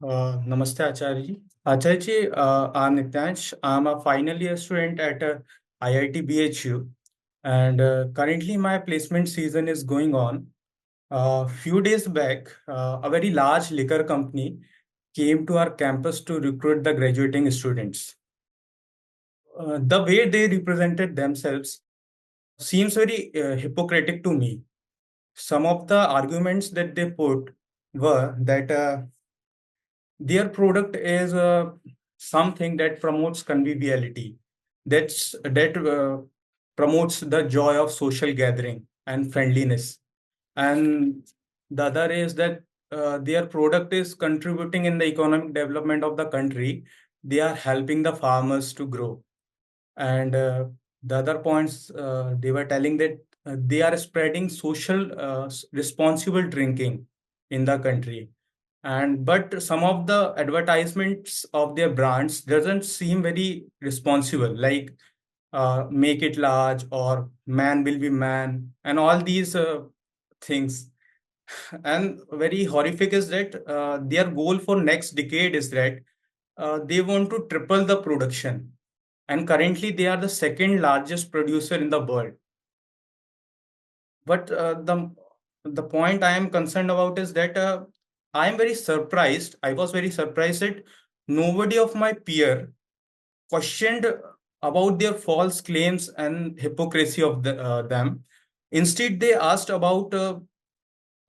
Namaste, Acharya ji. Acharya ji, I'm Nityansh. I'm a final year student at IIT BHU, and currently my placement season is going on. A few days back, a very large liquor company came to our campus to recruit the graduating students. The way they represented themselves seems very hypocritical to me. Some of the arguments that they put were that their product is something that promotes conviviality, that promotes the joy of social gathering and friendliness, and the other is that their product is contributing in the economic development of the country. They are helping the farmers to grow, and the other points, they were telling that they are spreading social responsible drinking in the country. And but some of the advertisements of their brands doesn't seem very responsible, like make it large or man will be man and all these things. And very horrific is that their goal for next decade is that they want to triple the production, and currently they are the second largest producer in the world. But the point I am concerned about is that I am very surprised. I was very surprised that nobody of my peer questioned about their false claims and hypocrisy of them. Instead, they asked about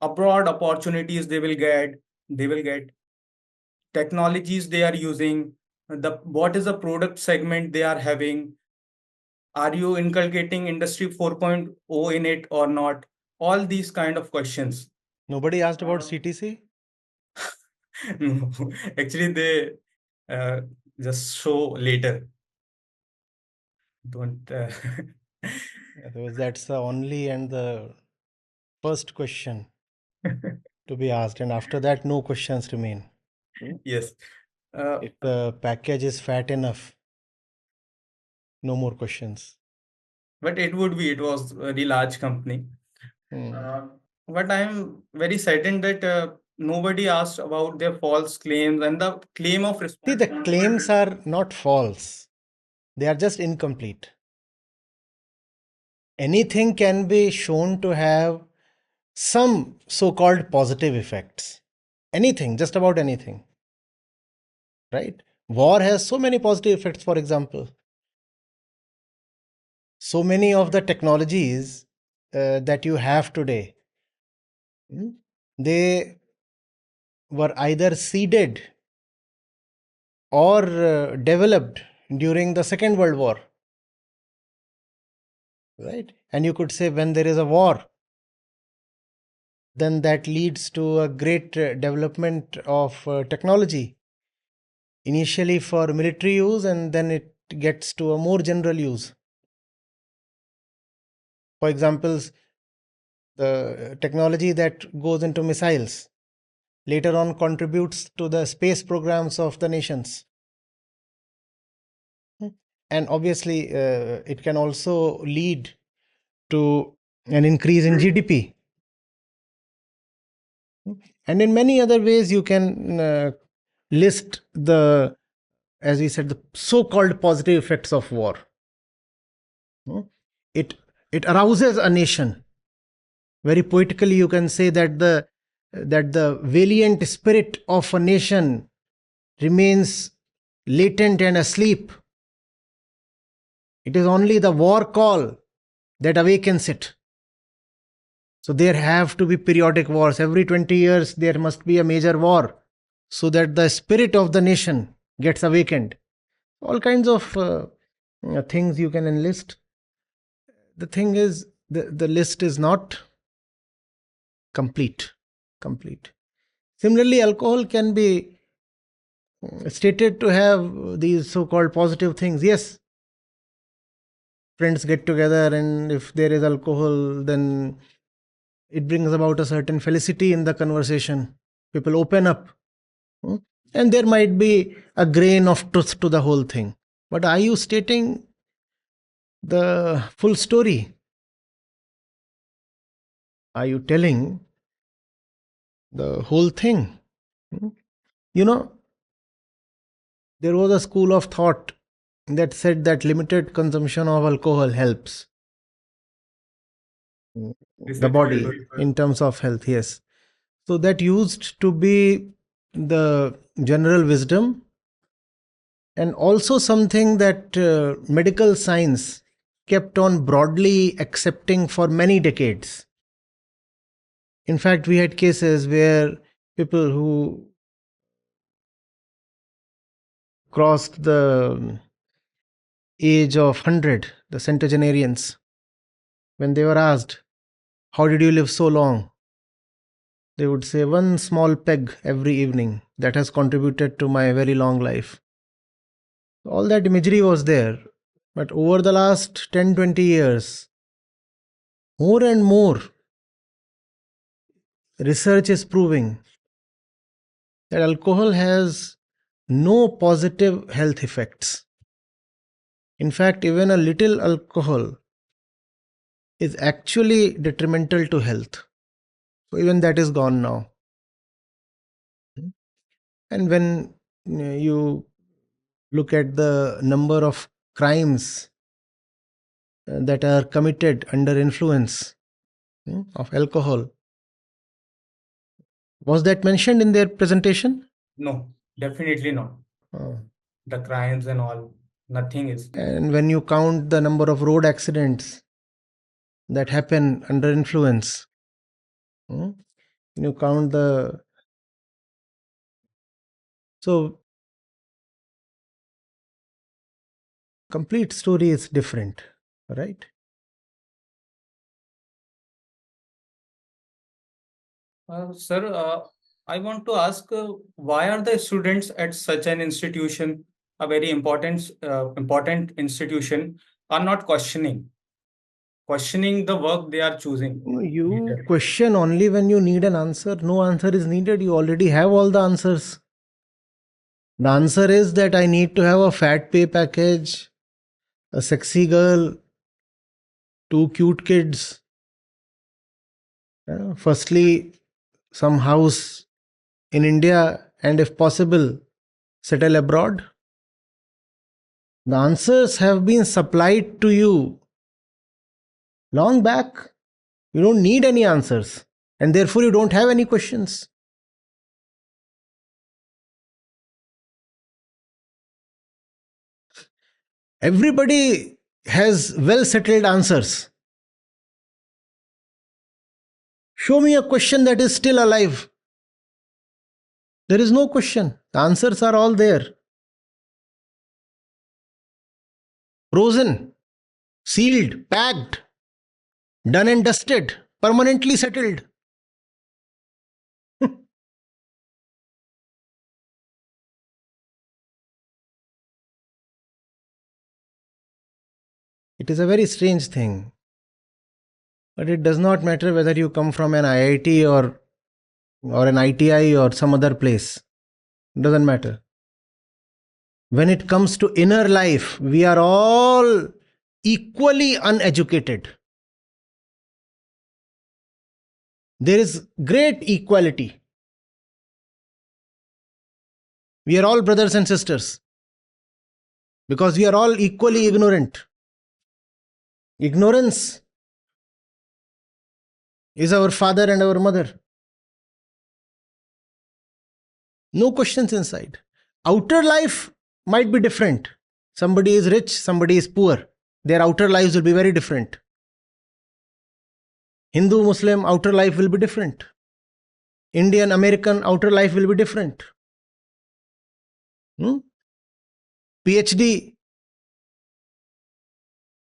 abroad opportunities they will get, technologies they are using, the what is the product segment they are having, are you inculcating industry 4.0 in it or not, all these kind of questions. Nobody asked about CTC? No, actually they uh, just show later, don't Otherwise, that's the only and the first question to be asked, and after that, no questions remain. yes. uh, If the package is fat enough, no more questions. but it was a very large company. Hmm. uh, but I'm very certain that nobody asked about their false claims and the claim of See, the responsibility. claims are not false, they are just incomplete. Anything can be shown to have some so called positive effects. Anything, just about anything, right? War has so many positive effects, for example. So many of the technologies that you have today, they were either seeded or developed during the Second World War, right? And you could say when there is a war, then that leads to a great development of technology, initially for military use, and then it gets to a more general use. For example, the technology that goes into missiles later on contributes to the space programs of the nations. And obviously, it can also lead to an increase in GDP. And in many other ways, you can list the, as we said, the so-called positive effects of war. It it arouses a nation. Very poetically, you can say that the valiant spirit of a nation remains latent and asleep. It is only the war call that awakens it. So there have to be periodic wars. Every 20 years, there must be a major war so that the spirit of the nation gets awakened. All kinds of things you can enlist. The thing is, the list is not complete. Complete. Similarly, alcohol can be stated to have these so called positive things. Yes, friends get together, and if there is alcohol, then it brings about a certain felicity in the conversation. People open up. Hmm? And there might be a grain of truth to the whole thing. But are you stating the full story? Are you telling the whole thing? Hmm? You know, there was a school of thought that said that limited consumption of alcohol helps the Research body paper. in terms of health. Yes. So that used to be the general wisdom, and also something that medical science kept on broadly accepting for many decades. In fact, we had cases where people who crossed the age of 100, the centenarians, when they were asked, "How did you live so long?" they would say, "One small peg every evening that has contributed to my very long life." All that imagery was there. But over the last 10, 20 years, more and more research is proving that alcohol has no positive health effects. In fact, even a little alcohol is actually detrimental to health. So even that is gone now. And when you look at the number of crimes that are committed under influence of alcohol, was that mentioned in their presentation? No, definitely not. Uh, The crimes and all, nothing is. and when you count the number of road accidents that happen under influence, when you count the. So, complete story is different, right? Sir, I want to ask, why are the students at such an institution, a very important institution, are not questioning the work they are choosing? You question only when you need an answer. No answer is needed. You already have all the answers. The answer is that I need to have a fat pay package, a sexy girl, two cute kids. Firstly, some house in India, and if possible, settle abroad. The answers have been supplied to you long back. You don't need any answers, and therefore you don't have any questions. Everybody has well settled answers. Show me a question that is still alive. There is no question. The answers are all there. Frozen, sealed, packed, done and dusted, permanently settled. It is a very strange thing. But it does not matter whether you come from an IIT or an ITI or some other place. It doesn't matter. When it comes to inner life, we are all equally uneducated. There is great equality. We are all brothers and sisters because we are all equally ignorant. Ignorance is our father and our mother. No questions inside. Outer life might be different. Somebody is rich, somebody is poor. Their outer lives will be very different. Hindu, Muslim, outer life will be different. Indian, American, outer life will be different. PhD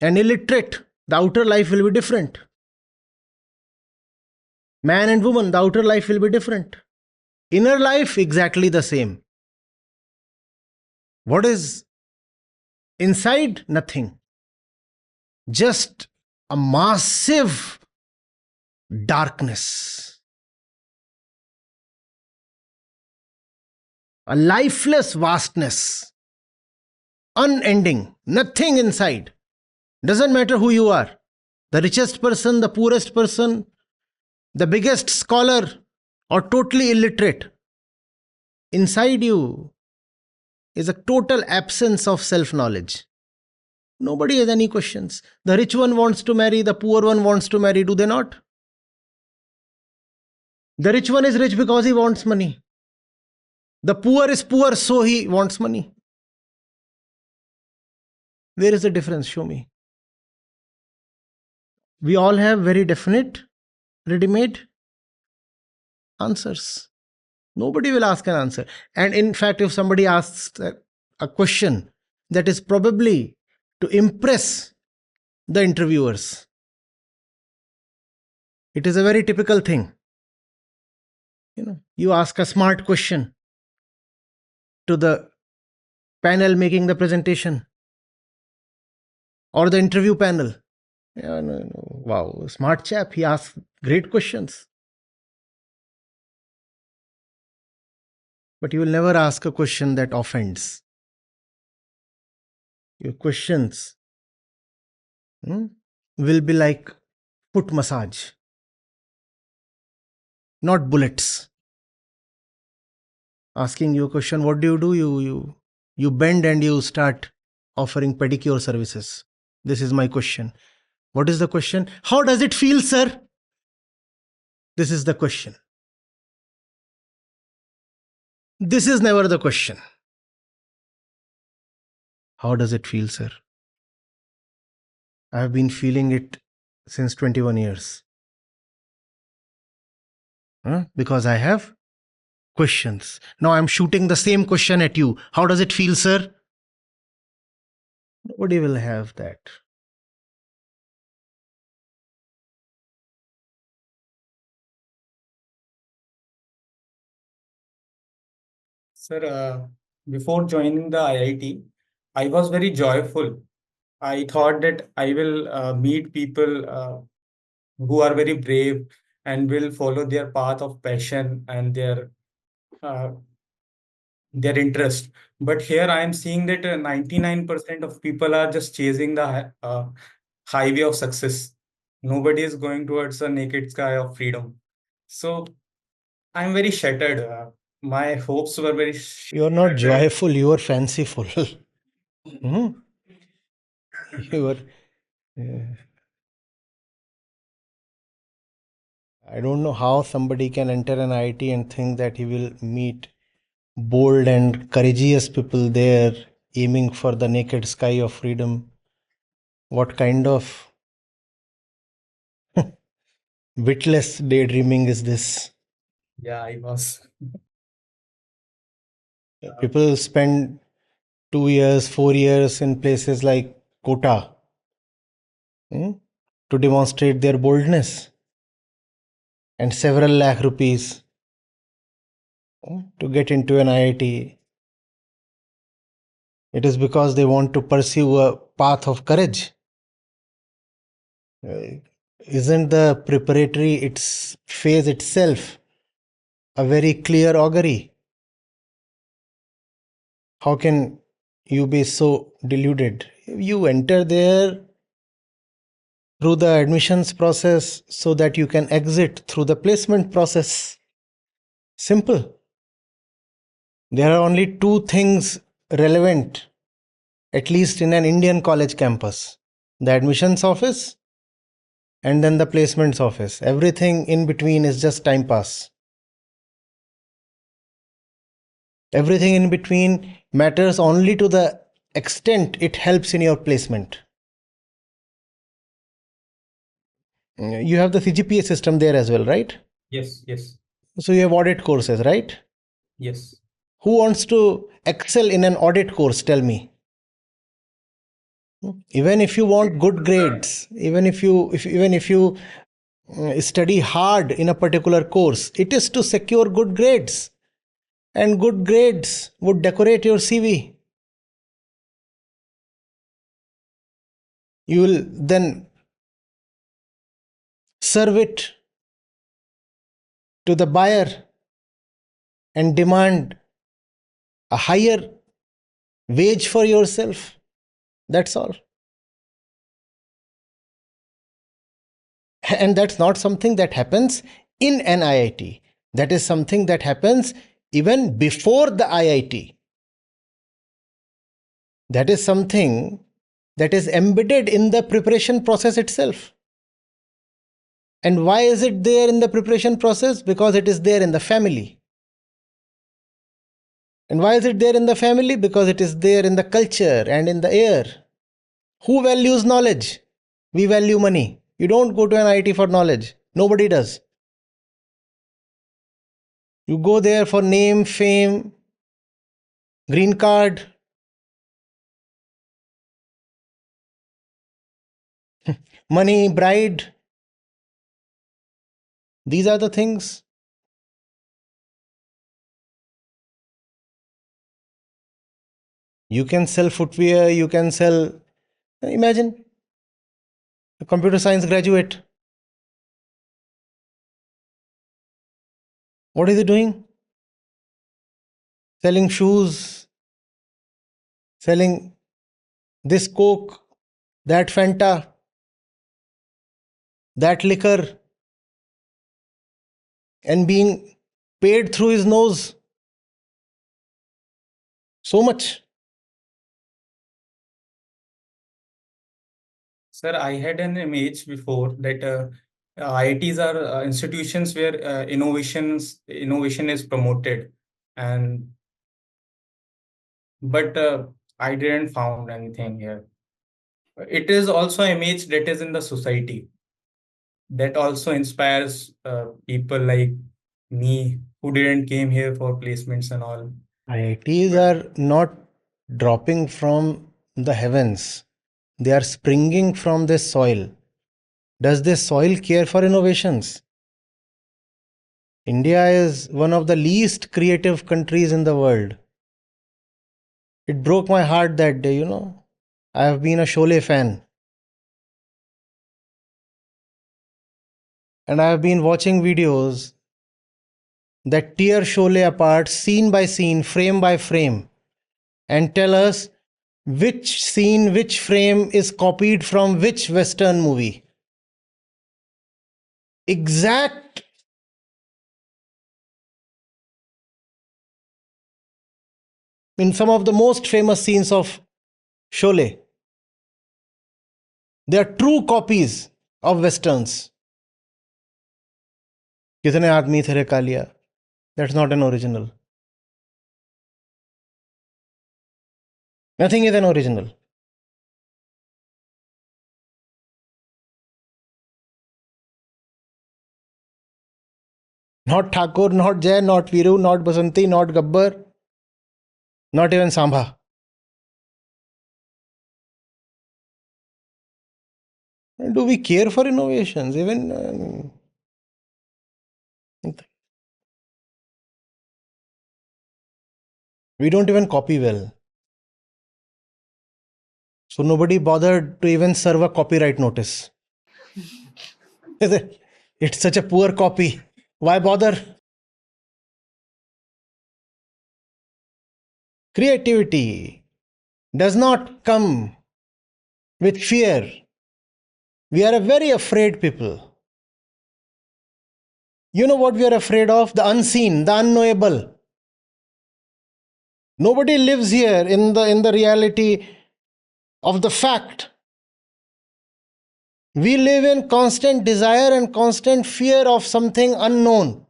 and illiterate, the outer life will be different. Man and woman, the outer life will be different. Inner life, exactly the same. What is inside? Nothing. Just a massive darkness. A lifeless vastness. Unending. Nothing inside. Doesn't matter who you are. The richest person, the poorest person, the biggest scholar, or totally illiterate. inside you is a total absence of self-knowledge. Nobody has any questions. The rich one wants to marry, the poor one wants to marry, do they not? The rich one is rich because he wants money. The poor is poor, so he wants money. Where is the difference? Show me. We all have very definite, ready-made answers. Nobody will ask an answer. And in fact, if somebody asks a question that is probably to impress the interviewers, it is a very typical thing. You ask a smart question to the panel making the presentation or the interview panel. Wow, smart chap, he asks great questions. But you will never ask a question that offends. Your questions will be like foot massage, not bullets. Asking you a question, what do? You bend and you start offering pedicure services. This is my question. What is the question? How does it feel, sir? This is the question. This is never the question. How does it feel, sir? I have been feeling it since 21 years. Because I have questions. Now I'm shooting the same question at you. How does it feel, sir? Nobody will have that. Sir, before joining the IIT, I was very joyful. I thought that I will meet people who are very brave and will follow their path of passion and uh, their interest. But here I am seeing that 99% of people are just chasing the highway of success. Nobody is going towards a naked sky of freedom. So I'm very shattered. My hopes were very You are not shattered. joyful, you are fanciful. Hmm? You are. I don't know how somebody can enter an IIT and think that he will meet bold and courageous people there aiming for the naked sky of freedom. What kind of witless daydreaming is this? Yeah, I was. People spend 2 years, 4 years in places like Kota to demonstrate their boldness, and several lakh rupees to get into an IIT. It is because they want to pursue a path of courage. Isn't the preparatory its phase itself a very clear augury? How can you be so deluded? You enter there through the admissions process so that you can exit through the placement process. Simple. There are only two things relevant, at least in an Indian college campus: the admissions office and then the placements office. Everything in between is just time pass. Everything in between matters only to the extent it helps in your placement. You have the CGPA system there as well, right? Yes, yes, So you have audit courses, right? yes. Who wants to excel in an audit course? Tell me. Even if you want good grades, even if you study hard in a particular course, it is to secure good grades, and good grades would decorate your CV. You will then serve it to the buyer and demand a higher wage for yourself. That's all. And that's not something that happens in an IIT. That is something that happens even before the IIT. That is something that is embedded in the preparation process itself. And why is it there in the preparation process? Because it is there in the family. And why is it there in the family? Because it is there in the culture and in the air. Who values knowledge? We value money. You don't go to an IIT for knowledge. Nobody does. You go there for name, fame, green card, money, bride. These are the things. You can sell footwear, you can sell. Imagine a computer science graduate. What is he doing? Selling shoes, selling this Coke, that Fanta, that liquor, and being paid through his nose. So much. Sir, I had an image before that IITs are institutions where innovation is promoted, and but I didn't found anything here. It is also an image that is in the society that also inspires people like me who didn't came here for placements and all. IITs But are not dropping from the heavens, they are springing from this soil. Does this soil care for innovations? India is one of the least creative countries in the world. It broke my heart that day, you know. I have been a Sholay fan. And I have been watching videos that tear Sholay apart scene by scene, frame by frame, and tell us which scene, which frame is copied from which Western movie. Exact. In some of the most famous scenes of Sholay, they are true copies of Westerns. कितने आदमी थे Kaliya? That's not an original. Nothing is an original. Not Thakur, not Jay, not Viru, not Basanti, not Gabbar, not even Sambha. Do we care for innovations? Even we don't even copy well. So nobody bothered to even serve a copyright notice. It's such a poor copy. Why bother? Creativity does not come with fear. We are a very afraid people. You know what we are afraid of? The unseen, the unknowable. Nobody lives here in the reality of the fact. We live in constant desire and constant fear of something unknown.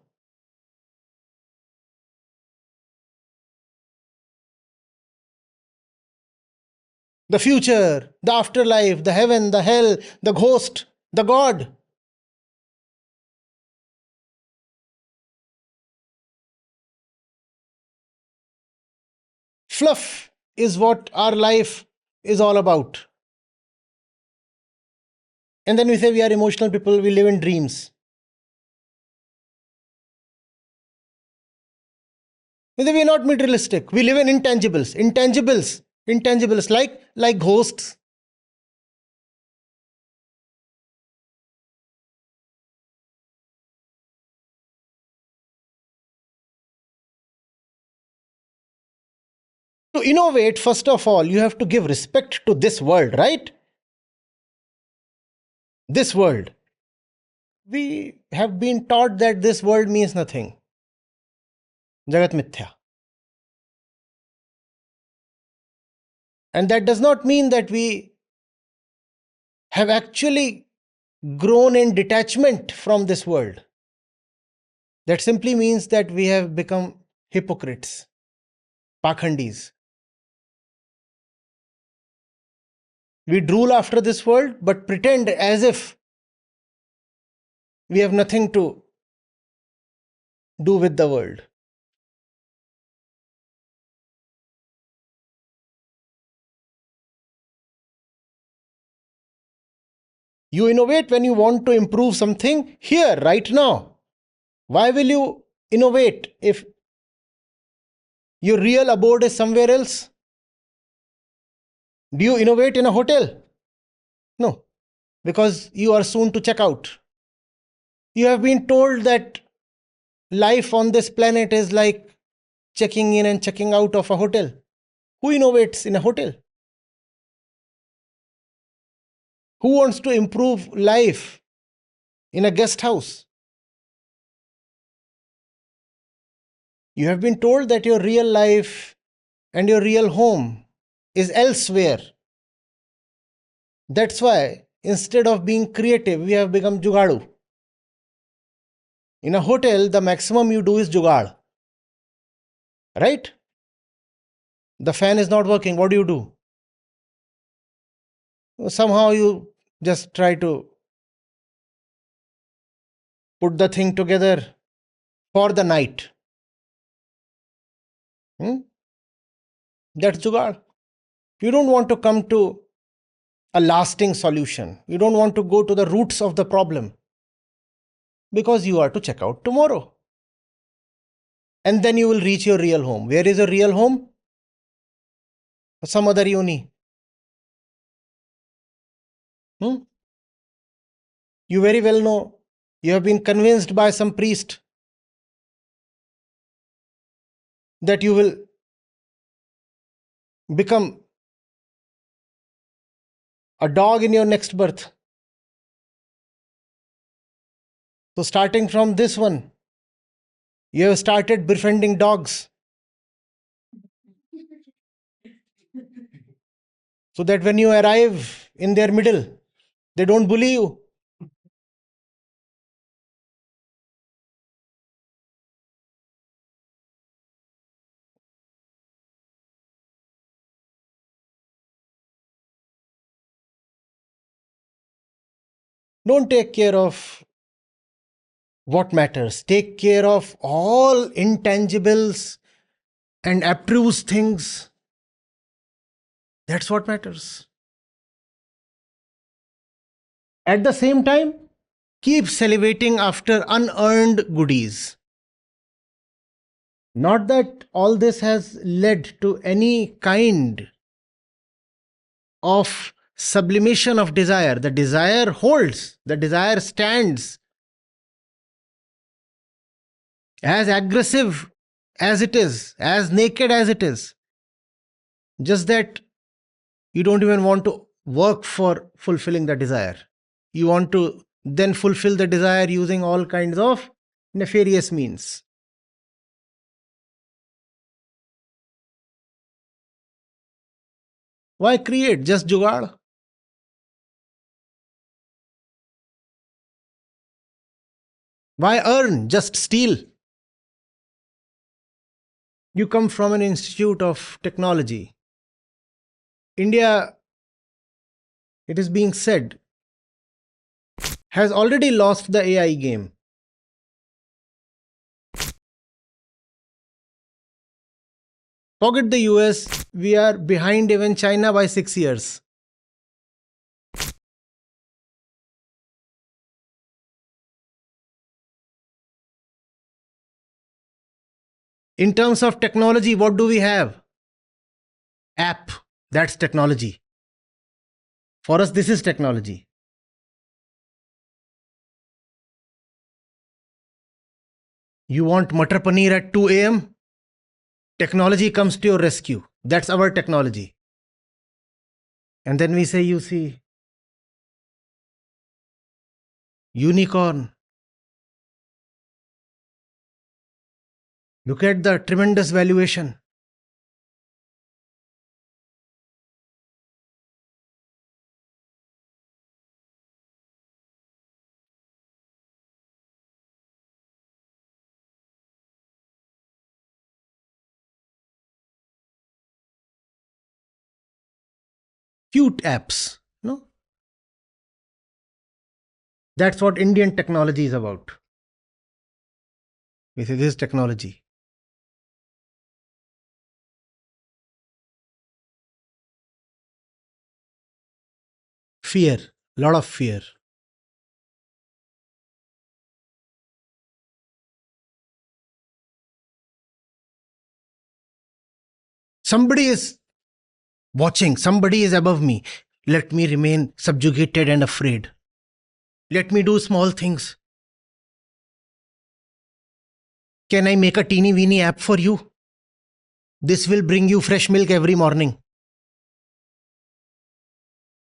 The future, the afterlife, the heaven, the hell, the ghost, the God. Fluff is what our life is all about. And then we say we are emotional people, we live in dreams. We say we are not materialistic, we live in intangibles, intangibles like ghosts. To innovate, first of all, you have to give respect to this world, right? This world. We have been taught that this world means nothing. Jagat Mithya. And that does not mean that we have actually grown in detachment from this world. That simply means that we have become hypocrites, pakhandis. We drool after this world, but pretend as if we have nothing to do with the world. You innovate when you want to improve something here, right now. Why will you innovate if your real abode is somewhere else? Do you innovate in a hotel? No, because you are soon to check out. You have been told that life on this planet is like checking in and checking out of a hotel. Who innovates in a hotel? Who wants to improve life in a guest house? You have been told that your real life and your real home is elsewhere. That's why instead of being creative, we have become jugadu. In a hotel, the maximum you do is jugad. Right? The fan is not working. What do? Somehow you just try to put the thing together for the night. That's jugaad. You don't want to come to a lasting solution. You don't want to go to the roots of the problem because you are to check out tomorrow. And then you will reach your real home. Where is your real home? Some other uni. You very well know. You have been convinced by some priest that you will become a dog in your next birth. So starting from this one, you have started befriending dogs. So that when you arrive in their middle, they don't bully you. Don't take care of what matters. Take care of all intangibles and abstruse things. That's what matters. At the same time, keep salivating after unearned goodies. Not that all this has led to any kind of sublimation of desire. The desire holds, the desire stands as aggressive as it is, as naked as it is. Just that you don't even want to work for fulfilling the desire. You want to then fulfill the desire using all kinds of nefarious means. Why create? Just jugaad. Why earn? Just steal. You come from an institute of technology. India, it is being said, has already lost the AI game. Forget the US, we are behind even China by 6 years. In terms of technology, what do we have? App, that's technology. For us, this is technology. You want Matar Paneer at 2 a.m.? Technology comes to your rescue. That's our technology. And then we say, you see, unicorn. Look at the tremendous valuation. Cute apps. No? That's what Indian technology is about. We say this is technology. Fear. Lot of fear. Somebody is watching. Somebody is above me. Let me remain subjugated and afraid. Let me do small things. Can I make a teeny weeny app for you? This will bring you fresh milk every morning.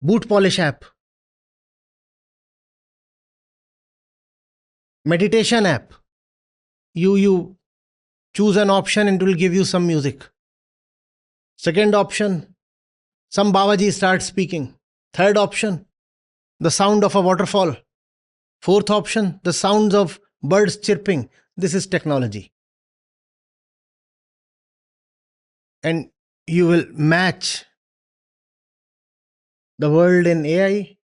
Boot polish app. Meditation app. You choose an option and it will give you some music. Second option, some Babaji starts speaking. Third option, the sound of a waterfall. Fourth option, the sounds of birds chirping. This is technology. And you will match the world in AI.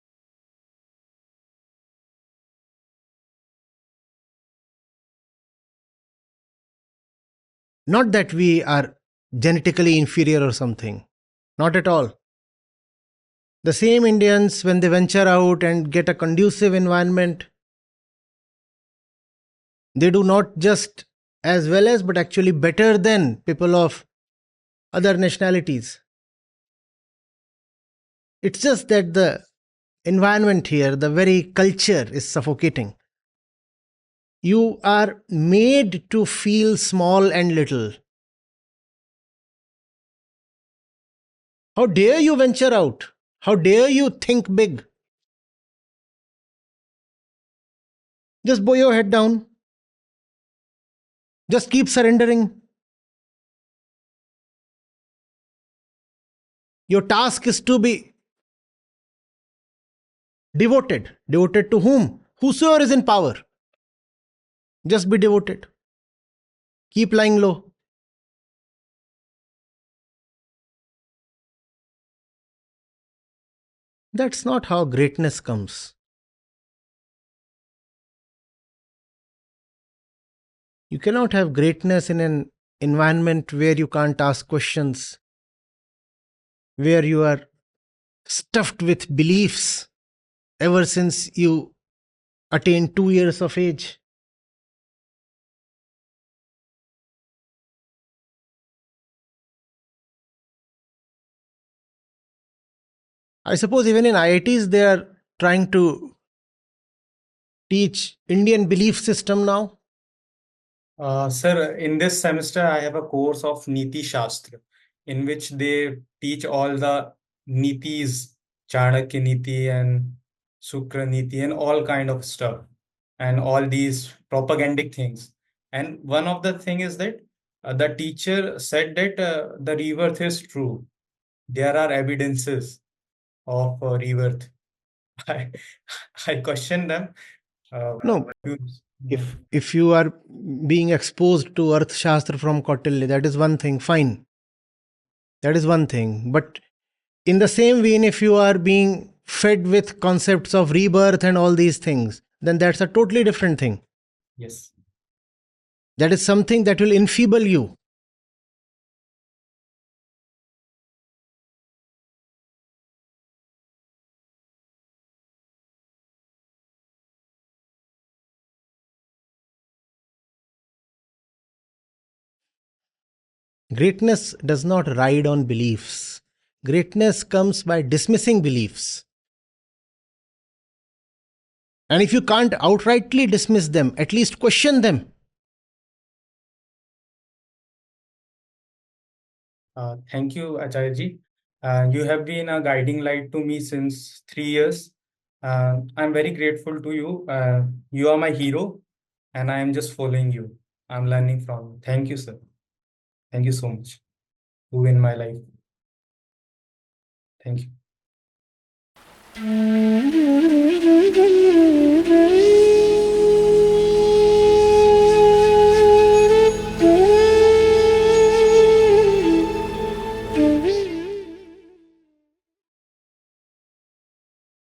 Not that we are genetically inferior or something. Not at all. The same Indians, when they venture out and get a conducive environment, they do not just as well as, but actually better than people of other nationalities. It's just that the environment here, the very culture is suffocating. You are made to feel small and little. How dare you venture out? How dare you think big? Just bow your head down. Just keep surrendering. Your task is to be devoted. Devoted to whom? Whosoever is in power. Just be devoted. Keep lying low. That's not how greatness comes. You cannot have greatness in an environment where you can't ask questions, where you are stuffed with beliefs ever since you attained 2 years of age. I suppose even in IITs they are trying to teach Indian belief system now. Sir, in this semester, I have a course of Niti Shastra, in which they teach all the Nitis, Chanakya Niti and Sukra Niti and all kind of stuff, and all these propagandic things. And one of the thing is that the teacher said that the rebirth is true. There are evidences of rebirth. I, I question them. No, You- if you are being exposed to Earth Shastra from Kautilya, that is one thing, fine. That is one thing. But in the same vein, if you are being fed with concepts of rebirth and all these things, then that's a totally different thing. yes. That is something that will enfeeble you. Greatness does not ride on beliefs. Greatness comes by dismissing beliefs. And if you can't outrightly dismiss them, at least question them. Thank you, Acharya. You have been a guiding light to me since 3 years. I'm very grateful to you. You are my hero, and I am just following you. I'm learning from you. Thank you, sir. Thank you so much. You in my life. Thank you.